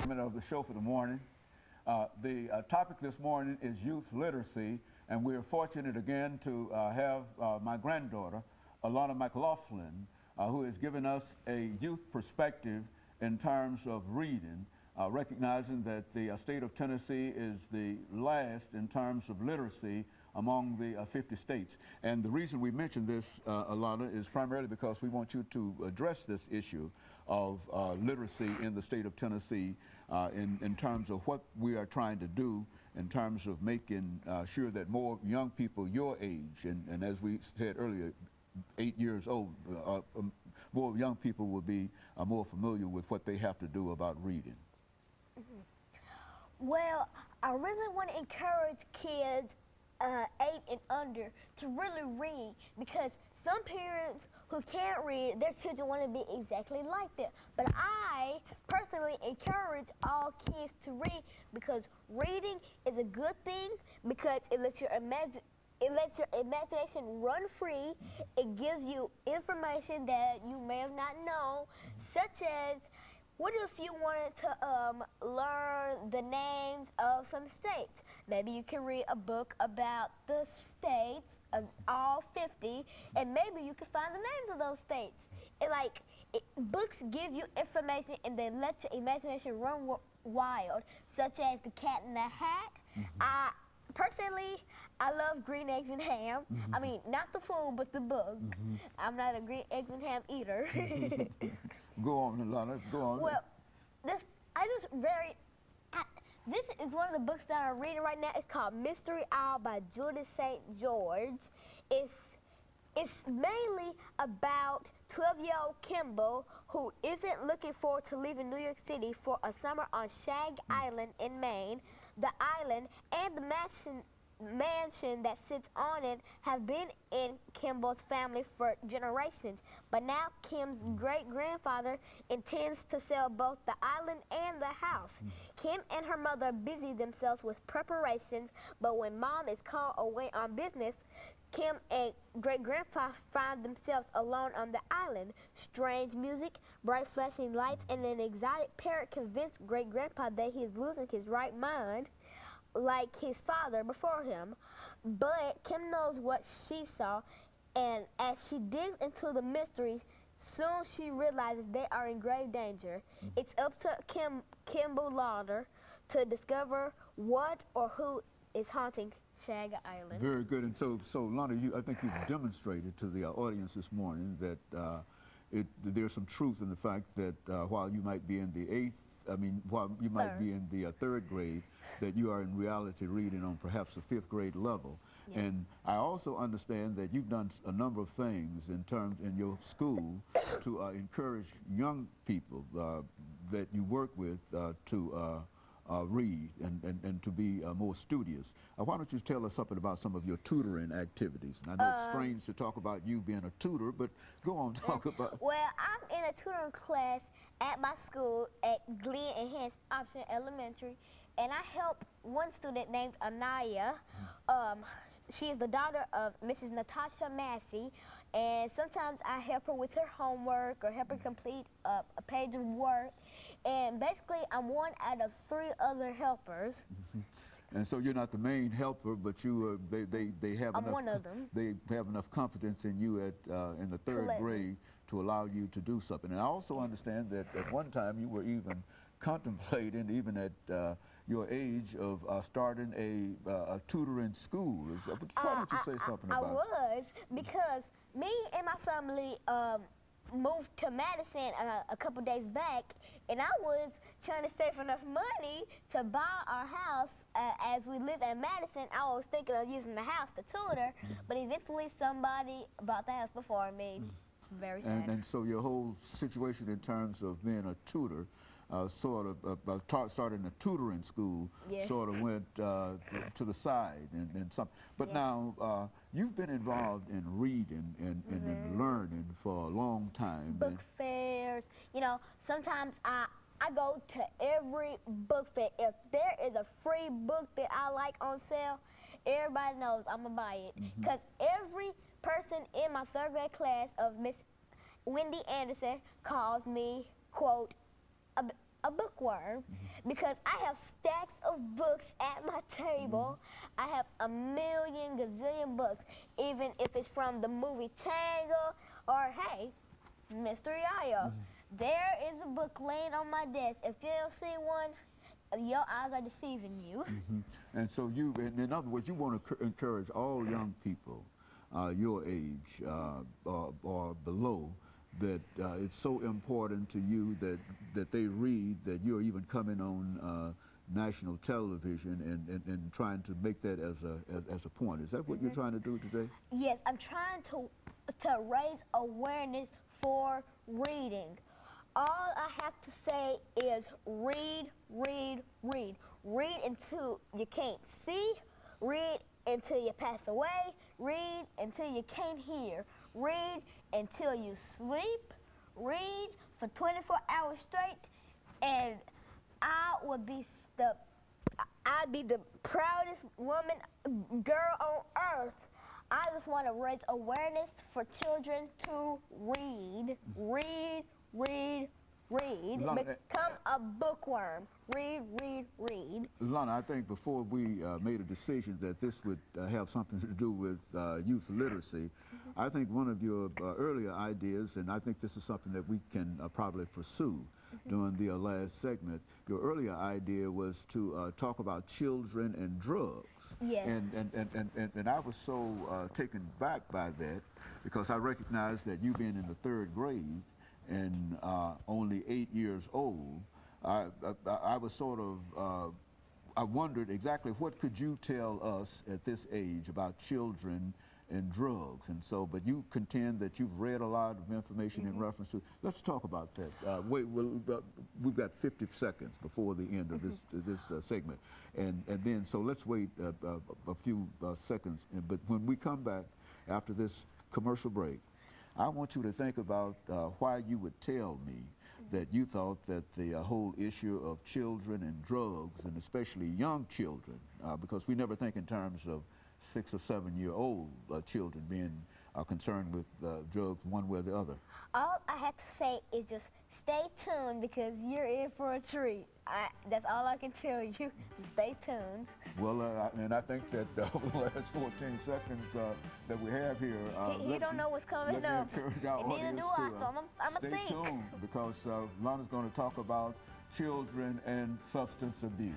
segment of the show for the morning. The topic this morning is youth literacy, and we're fortunate again to have my granddaughter, Alana McLaughlin, who has given us a youth perspective in terms of reading, recognizing that the state of Tennessee is the last in terms of literacy among the 50 states. And the reason we mention this, Alana, is primarily because we want you to address this issue of literacy in the state of Tennessee in terms of what we are trying to do in terms of making sure that more young people your age, and as we said earlier, 8 years old, more young people will be more familiar with what they have to do about reading. Well, I really want to encourage kids 8 and under to really read, because some parents who can't read, their children want to be exactly like them. But I personally encourage all kids to read, because reading is a good thing, because it lets your imagination run free. It gives you information that you may have not known, such as, what if you wanted to learn the names of some states? Maybe you can read a book about the states, of all 50, and maybe you can find the names of those states. Books give you information and they let your imagination run wild, such as The Cat in the Hat. Personally, I love Green Eggs and Ham. I mean, not the food, but the book. I'm not a green eggs and ham eater. Go on, Alana, go on. Well, this is one of the books that I'm reading right now. It's called Mystery Owl by Judith St. George. It's mainly about 12-year-old Kimball, who isn't looking forward to leaving New York City for a summer on Shag Island in Maine. The island and the mansion that sits on it have been in Kimball's family for generations, but now Kim's great-grandfather intends to sell both the island and the house. Kim and her mother busy themselves with preparations, but when Mom is called away on business, Kim and great-grandpa find themselves alone on the island. Strange music, bright flashing lights, and an exotic parrot convince great-grandpa that he is losing his right mind, like his father before him. But Kim knows what she saw, and as she digs into the mysteries, soon she realizes they are in grave danger. It's up to Kimball Lauder to discover what or who is haunting Shag Island. Very good. And so Lana, I think you've demonstrated to the audience this morning that there's some truth in the fact that while you might be in the while you might be in the 3rd grade, that you are in reality reading on perhaps the 5th grade level. Yes. And I also understand that you've done a number of things in your school to encourage young people that you work with to read and to be more studious. Why don't you tell us something about some of your tutoring activities? And I know it's strange to talk about you being a tutor, but go on, talk about. Well, I'm in a tutoring class at my school at Glenn Enhanced Option Elementary, and I help one student named Anaya. She is the daughter of Mrs. Natasha Massey, and sometimes I help her with her homework or help her complete a page of work. And basically, I'm one out of 3 other helpers. And so you're not the main helper, but you they have I'm enough. one of them. They have enough confidence in you in the 3rd grade to allow you to do something. And I also understand that at one time you were even contemplating, even at your age, of starting a tutoring school. Why don't you say something about it? I was, because me and my family moved to Madison a couple days back, and I was trying to save enough money to buy our house. As we lived in Madison, I was thinking of using the house to tutor, but eventually somebody bought the house before me. Very sad. And so your whole situation in terms of being a tutor, starting a tutoring school, sort of went to the side and some. But now you've been involved in reading and learning for a long time. Book fairs, you know. Sometimes I go to every book fair. If there is a free book that I like on sale, everybody knows I'm gonna buy it, because every person in my 3rd grade class of Miss Wendy Anderson calls me, quote, a bookworm because I have stacks of books at my table. I have a million gazillion books, even if it's from the movie Tangle or, hey, Mystery Isle. There is a book laying on my desk. If you don't see one, your eyes are deceiving you. And so you, in other words, you want to encourage all young people your age or below, that it's so important to you that they read, that you're even coming on national television and trying to make that as a point. Is that what you're trying to do today? Yes, I'm trying to raise awareness for reading. All I have to say is read, read, read. Read until you can't see. Read until you pass away. Read until you can't hear. Read until you sleep. Read for 24 hours straight. And I'd be the proudest girl on earth. I just want to raise awareness for children to read. Read, read, read. Become a bookworm. Read, read, read. Lana, I think before we made a decision that this would have something to do with youth literacy, I think one of your earlier ideas, and I think this is something that we can probably pursue during the last segment, your earlier idea was to talk about children and drugs. Yes. And I was so taken back by that because I recognized that you being in the 3rd grade and only 8 years old, I was sort of, I wondered exactly what could you tell us at this age about children and drugs. And so, but you contend that you've read a lot of information in reference to, let's talk about that. We've got 50 seconds before the end of this segment. And then, so let's wait a few seconds. But when we come back after this commercial break, I want you to think about why you would tell me that you thought that the whole issue of children and drugs, and especially young children, because we never think in terms of 6 or 7 year old children being concerned with drugs one way or the other. All I have to say is just stay tuned because you're in for a treat. That's all I can tell you. Stay tuned. Well, and I think that over the last 14 seconds that we have here, he don't know what's coming up. Encourage our And neither audience do I, to, so I'm a stay think. tuned because Lana's going to talk about children and substance abuse.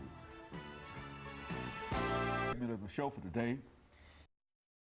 The show for today